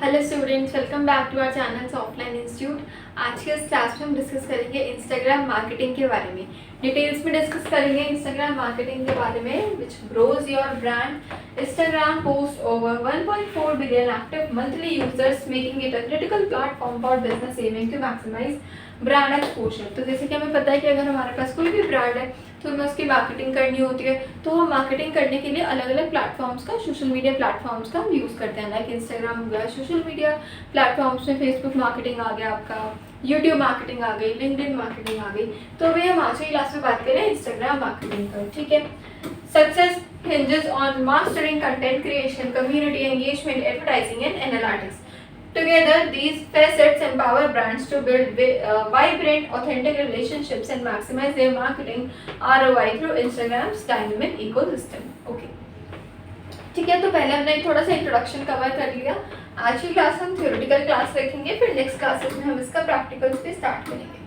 Hello students, welcome back to our channel offline institute. आज के इस क्लास में हम डिस्कस करेंगे इंस्टाग्राम मार्केटिंग के बारे में। डिटेल्स में डिस्कस करेंगे इंस्टाग्राम मार्केटिंग के बारे में which grows your brand. Instagram post over 1.4 billion active monthly users, making it a critical platform for business aiming to maximise brand exposure. तो जैसे कि हमें पता है कि अगर हमारे पास कोई भी ब्रांड है तो हमें उसकी मार्केटिंग करनी होती है, तो हम मार्केटिंग करने के लिए अलग अलग प्लेटफॉर्म्स का, सोशल मीडिया प्लेटफॉर्म्स का हम यूज़ करते हैं। लाइक इंस्टाग्राम हो गया, सोशल मीडिया प्लेटफॉर्म्स में फेसबुक मार्केटिंग आ गया आपका, यूट्यूब मार्केटिंग आ गई, लिंक्डइन मार्केटिंग आ गई। तो अभी हम आज की क्लास में बात करें इंस्टाग्राम मार्केटिंग पर, ठीक है। Success hinges on mastering content creation, community engagement, advertising and analytics. Together, these facets empower brands to build vibrant, authentic relationships and maximize their marketing ROI through Instagram's dynamic ecosystem. Okay. ठीक है, तो पहले हमने थोड़ा सा introduction cover कर लिया। आज की क्लास हम थ्योरेटिकल क्लास रखेंगे, फिर नेक्स्ट क्लासेस में हम इसका प्रैक्टिकल्स पे स्टार्ट करेंगे।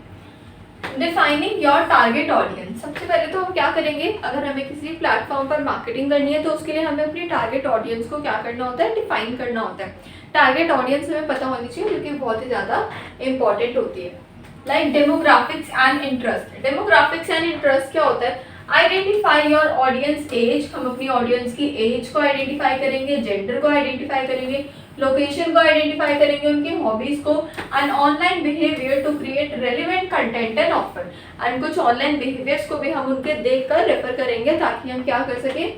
Defining your target audience. सबसे पहले तो हम क्या करेंगे, अगर हमें किसी प्लेटफॉर्म पर मार्केटिंग करनी है तो उसके लिए हमें अपनी टारगेट ऑडियंस को क्या करना होता है, डिफाइन करना होता है। टारगेट ऑडियंस हमें पता होनी चाहिए, जो कि बहुत ही ज़्यादा इंपॉर्टेंट होती है। Like demographics and interest. Demographics and interest क्या होता है? Identify your audience age. हम अपनी ऑडियंस की एज को आइडेंटिफाई करेंगे, जेंडर को आइडेंटिफाई करेंगे, लोकेशन को आइडेंटिफाई करेंगे, उनकी हॉबीज को, and online behaviour to create relevant content and offer. And कुछ ऑनलाइन बिहेवियर्स को भी हम उनके देखकर रेफर करेंगे ताकि हम क्या कर सके,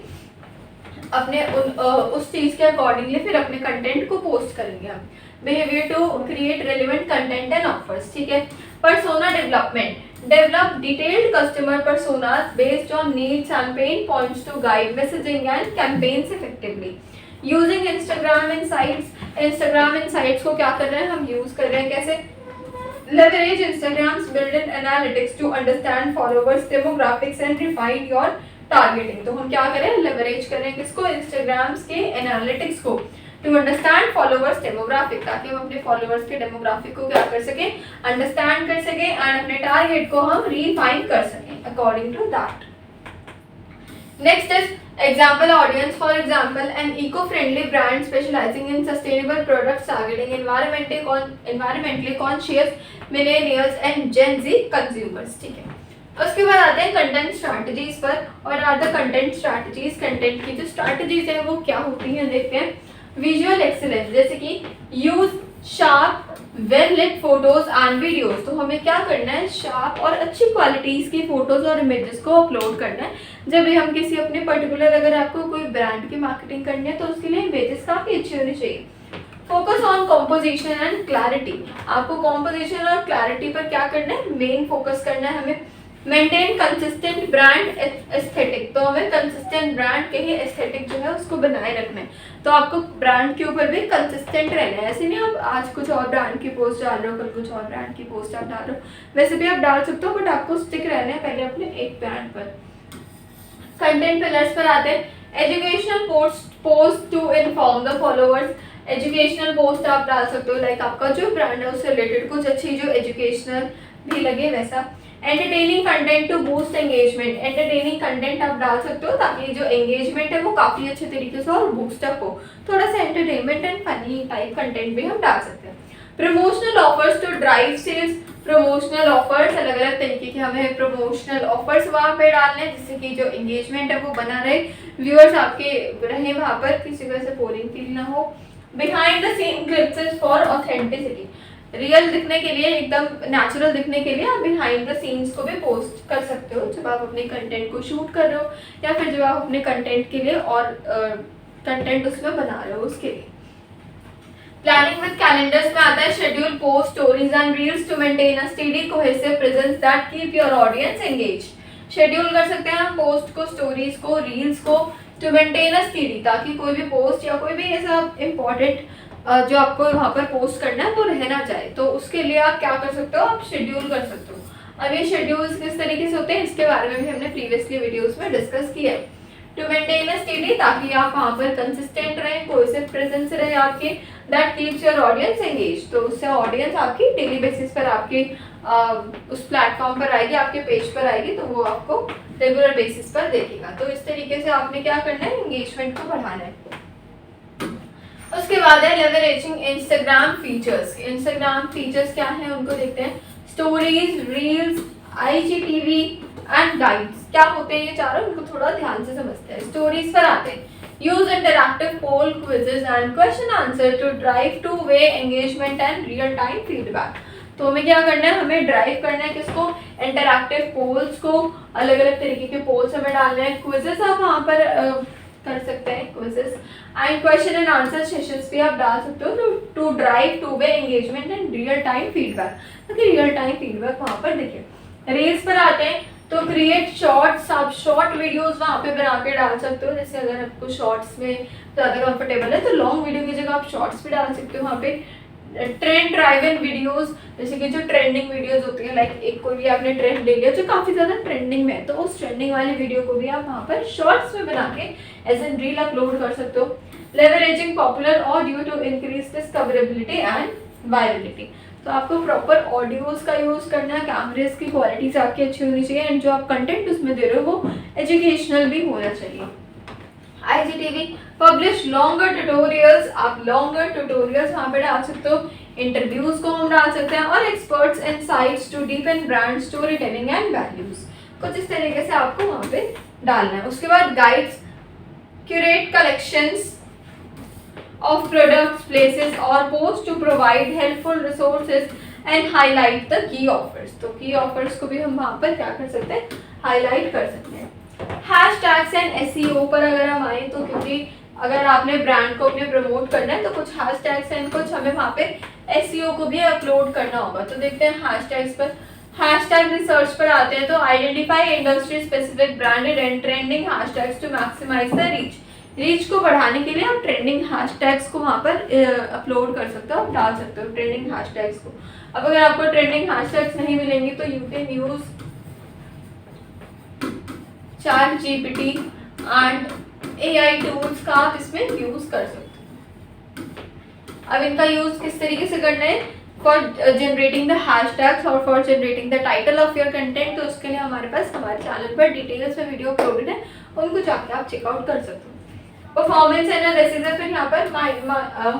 अपने उस चीज के अकॉर्डिंगली फिर अपने कंटेंट को पोस्ट करेंगे हम। Behaviour to create relevant content and offers, ठीक है। Persona development. Develop detailed customer personas based on needs and pain points to guide messaging and campaigns effectively. Using Instagram insights. Instagram insights को क्या कर रहे हैं, हम यूज कर रहे हैं कैसे? Leverage Instagram's built-in analytics to understand followers demographics and refine your targeting. तो हम क्या करें, leverage करें किसको, इंस्टाग्राम्स के एनालिटिक्स को, टू अंडरस्टैंड फॉलोवर्स डेमोग्राफिक, ताकि हम अपने फॉलोवर्स के डेमोग्राफिक को क्या कर सकें, अंडरस्टैंड कर सकें, एंड अपने टारगेट को हम रिफाइन कर सकें according to that. Next is example audience. For example, an eco-friendly brand specializing in sustainable products targeting environmentally conscious millennials and Gen Z consumers. ठीक है, उसके बाद आते हैं कंटेंट स्ट्रैटेजीज पर। और are the content strategies, content की जो स्ट्रैटेजीज है वो क्या होती हैं, देखते हैं। विजुअल एक्सीलेंस, जैसे कि use sharp well lit photos and videos. तो हमें क्या करना है, शार्प और अच्छी क्वालिटीज की फोटोज और इमेजेस को अपलोड करना है जब भी हम किसी अपने पर्टिकुलर, अगर आपको कोई ब्रांड की मार्केटिंग करनी है तो उसके लिए इमेजेस काफी अच्छी होनी चाहिए। Focus on composition and clarity. आपको कॉम्पोजिशन और क्लैरिटी पर क्या करना है, मेन फोकस करना है हमें। Maintain consistent brand aesthetic. तो हमें कंसिस्टेंट ब्रांड के ही एस्थेटिक जो है उसको बनाए रखना है। तो आपको ब्रांड के ऊपर भी कंसिस्टेंट रहना है। ऐसे नहीं आप आज कुछ और ब्रांड की पोस्ट डाल रहे हो, कल कुछ और ब्रांड की पोस्ट आप डाल रहे हो, वैसे भी आप डाल सकते हो, बट आपको स्टिक रहना है पहले अपने एक ब्रांड पर। कंटेंट पिलर्स पर आते हैं। Educational post to inform the followers. Educational post आप डाल सकते हो, लाइक आपका जो ब्रांड है उससे रिलेटेड कुछ अच्छी जो एजुकेशनल भी लगे वैसा। Entertaining content to boost engagement. Entertaining content आप डाल सकते हो ताकि जो एंगेजमेंट है वो काफी अच्छे तरीके से और बूस्टअप हो। थोड़ा सा entertainment and funny type content भी हम डाल सकते हैं। Promotional offers to drive sales. Promotional offers, अलग अलग तरीके के हमें प्रमोशनल ऑफर्स वहाँ पे डालने हैं जिससे कि जो एंगेजमेंट है वो बना रहे, व्यूअर्स आपके रहे वहाँ पर, किसी वजह से बोरिंग फील ना हो। Behind the scene clips for authenticity. Real दिखने के लिए, एकदम नेचुरल दिखने के लिए आप बिहाइंड द सीन्स को भी पोस्ट कर सकते हो जब आप अपने कंटेंट को शूट कर रहे हो, या फिर जब आप अपने कंटेंट के लिए और कंटेंट उसमें बना रहे हो उसके लिए। प्लानिंग विद कैलेंडर्स में आता है। Schedule post stories and reels to maintain a steady cohesive presence that keep your audience engaged. Schedule कर सकते हैं हम पोस्ट को, स्टोरीज को, रील्स को, टू मेंटेन अ स्टेडी, ताकि कोई भी पोस्ट या कोई भी ऐसा इंपॉर्टेंट जो आपको वहाँ पर पोस्ट करना है वो रहना चाहे, तो उसके लिए आप क्या कर सकते हो, आप शेड्यूल कर सकते हो। अब ये शेड्यूल्स किस तरीके से होते हैं इसके बारे में भी हमने प्रीवियसली वीडियोस में डिस्कस किया है। टू मेंटेन अ स्टेडी, ताकि आप वहाँ पर कंसिस्टेंट रहें, कोहेसिव प्रेजेंस रहे आपके, that keeps your audience engage. तो उससे ऑडियंस आपकी डेली बेसिस पर आपके उस प्लेटफॉर्म पर आएगी, आपके पेज पर आएगी, तो वो आपको रेगुलर बेसिस पर देखेगा। तो इस तरीके से आपने क्या करना है, एंगेजमेंट को बढ़ाना है। उसके बाद है leveraging Instagram features. Instagram features क्या है उनको देखते हैं। Stories, reels, IGTV and guides क्या होते हैं ये चारों, उनको थोड़ा ध्यान से समझते हैं। स्टोरीज पर आते हैं। Use interactive poll, quizzes and question answer to drive two way engagement and real time feedback. तो हमें क्या करना है, हमें ड्राइव करना है किसको, इंटरैक्टिव पोल्स को, अलग अलग तरीके के पोल्स हमें डालने हैं। क्विजेस आप वहाँ पर कर सकते हैं, quizzes and question and answer sessions भी आप डाल सकते हो to drive two way engagement and real time feedback, ताकि रियल टाइम फीडबैक वहाँ पर दिखे। रील्स पर आते हैं तो क्रिएट शॉर्ट्स, आप शॉर्ट वीडियोस वहाँ पे बना के डाल सकते हो। जैसे अगर आपको शॉर्ट्स में ज़्यादा कंफर्टेबल है तो लॉन्ग वीडियो की जगह आप शॉर्ट्स भी डाल सकते हो वहाँ पे। ट्रेंड ड्राइवन वीडियोस, जैसे कि जो ट्रेंडिंग वीडियोस होती है, लाइक एक कोई भी आपने ट्रेंड ले लिया जो काफ़ी ज़्यादा ट्रेंडिंग में है, तो उस ट्रेंडिंग वाली वीडियो को भी आप वहाँ पर शॉर्ट्स में बना के एज एन रील अपलोड कर सकते हो। Leveraging popular audio to increase discoverability and virality. तो आपको प्रॉपर ऑडियोज का यूज़ करना है, कैमरेज की क्वालिटीज आपकी अच्छी होनी चाहिए एंड जो आप कंटेंट उसमें दे रहे हो वो एजुकेशनल भी होना चाहिए। IGTV पब्लिश लॉन्गर ट्यूटोरियल्स, आप लॉन्गर ट्यूटोरियल्स वहाँ पे डाल सकते हो। इंटरव्यूज को हम डाल सकते हैं और experts insights to deepen brand story telling and values, कुछ इस तरीके से आपको वहाँ पे डालना है। उसके बाद guides, curate collections of products, places or posts to provide helpful resources and highlight the key offers। तो key offers को भी हम वहाँ पर क्या कर सकते हैं, हाईलाइट कर सकते हैं। हैशटैग्स एंड SEO पर अगर हम आए तो, क्योंकि अगर आपने ब्रांड को अपने प्रमोट करना है तो कुछ हैशटैग्स एंड कुछ हमें वहाँ पे SEO को भी अपलोड करना होगा। तो देखते हैं हैशटैग्स पर। हैशटैग रिसर्च पर आते हैं तो identify industry specific branded and trending hashtags to maximise the reach. Reach को बढ़ाने के लिए आप ट्रेंडिंग हैशटैग्स को वहाँ पर अपलोड कर सकते हो, आप डाल सकते हो ट्रेंडिंग हैशटैग्स को। अब अगर आपको ट्रेंडिंग हैशटैग्स नहीं मिलेंगी तो you can use ChatGPT and AI tools का आप इसमें यूज कर सकते हो। अब इनका यूज किस तरीके से करना है, फॉर जनरेटिंग द हैशटैग्स और for generating the title of your content, तो उसके लिए हमारे पास हमारे चैनल पर डिटेल्स में वीडियो अपलोडेड है, उनको जाके आप चेकआउट कर सकते हो। परफॉर्मेंस एनालिसिस है, फिर यहाँ पर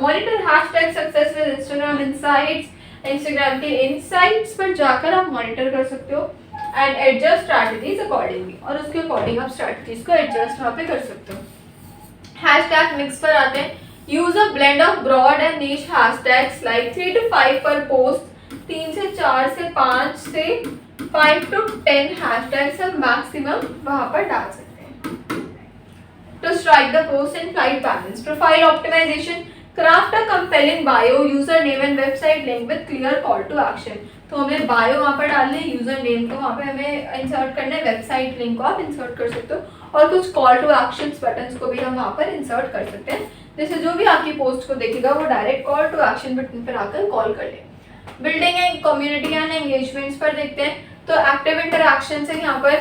monitor hashtag success with Instagram insights, Instagram के इनसाइट्स पर जाकर आप मॉनिटर कर सकते हो एंड एडजस्ट स्ट्रैटेजीज अकॉर्डिंगली, और उसके अकॉर्डिंग आप स्ट्रैटेजीज को एडजस्ट वहाँ पे कर सकते हो। हैशटैग मिक्स पर आते हैं। Use a blend of broad and niche hashtags like 3 to 5 पर पोस्ट, 3 से 4 से 5 से 5 to 10 हैशटैग्स हम मैक्सिमम वहाँ पर डाल सकते हैं। To strike the post and flight balance, profile optimization, craft a compelling bio, username and website link with clear call to action। तो हमें बायो वहाँ पर डालने है, यूजर नेम को वहाँ पे हमें इंसर्ट करना है, वेबसाइट लिंक को आप इंसर्ट कर सकते हो और कुछ कॉल टू एक्शंस बटन्स को भी हम वहाँ पर इंसर्ट कर सकते हैं, जैसे जो भी आपकी पोस्ट को देखेगा वो direct call to action button पर आकर कॉल कर ले। Building and community and engagements पर देखते हैं तो एक्टिव इंटरैक्शन है, यहाँ पर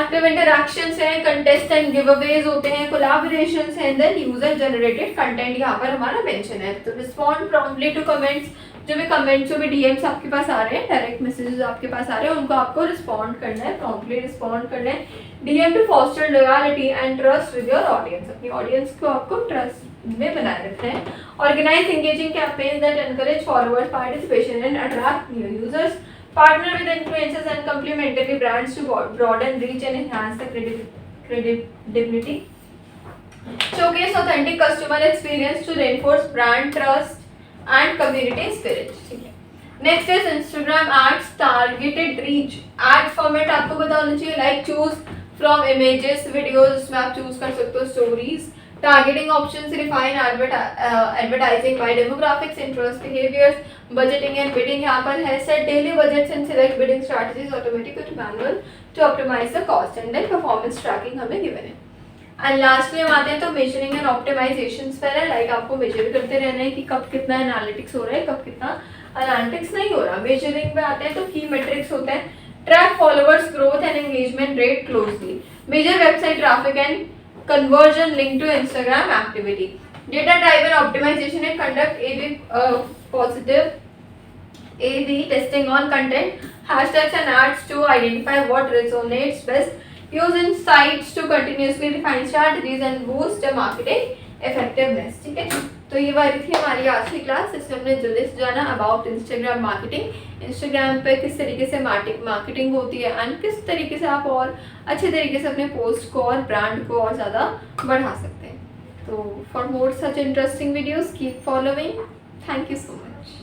एक्टिव इंटरैक्शंस हैं, कंटेस्ट एंड गिवअवेज होते हैं, कोलैबोरेशंस हैं, देन यूजर जनरेटेड कंटेंट यहाँ पर हमारा मेंशन है। तो रिस्पॉन्ड प्रॉम्प्टली टू कमेंट्स, जो भी कमेंट्स जो भी DMs आपके पास आ रहे हैं, डायरेक्ट मैसेजेस आपके पास आ रहे हैं, उनको आपको रिस्पॉन्ड करना है, प्रॉम्प्टली रिस्पॉन्ड करना है। DM to foster loyalty and trust with your audience, अपनी ऑडियंस को आपको ट्रस्ट में बनाए रखना है। Organise engaging campaigns that encourage forward participation and attract new users, partner with influencers and complementary brands to broaden reach and enhance the credibility, showcase authentic customer experience to reinforce brand trust and community spirit। ठीक है, next is Instagram ads targeted reach. Ad format आपको पता होना चाहिए, like choose from images videos, उसमें आप choose कर सकते हो stories. Targeting options, refine advertising by demographics, interest, behaviours, budgeting and bidding यहाँ पर है। Set daily budgets and select bidding strategies, automatic to manual to optimise the cost and then performance tracking हमें given है। And lastly हम आते हैं तो measuring and optimisation पर है, लाइक आपको मेजर करते रहना है कि कब कितना एनालिटिक्स हो रहा है, कब कितना एनालिटिक्स नहीं हो रहा। मेजरिंग में आते हैं तो की मेट्रिक्स होते हैं, track followers growth and engagement rate closely, measure website traffic and conversion linked to Instagram activity. Data driven optimization and conduct A/B testing on content, hashtags and ads to identify what resonates best. Use insights to continuously refine strategies and boost the marketing effectiveness. ठीक है, तो ये वाली थी हमारी आज की class. इसमें हमने जल्दी से जाना अबाउट इंस्टाग्राम मार्केटिंग, इंस्टाग्राम पे किस तरीके से मार्केटिंग होती है एंड किस तरीके से आप और अच्छे तरीके से अपने पोस्ट को और ब्रांड को और ज़्यादा बढ़ा सकते हैं। तो for more such interesting videos keep following. Thank you so much.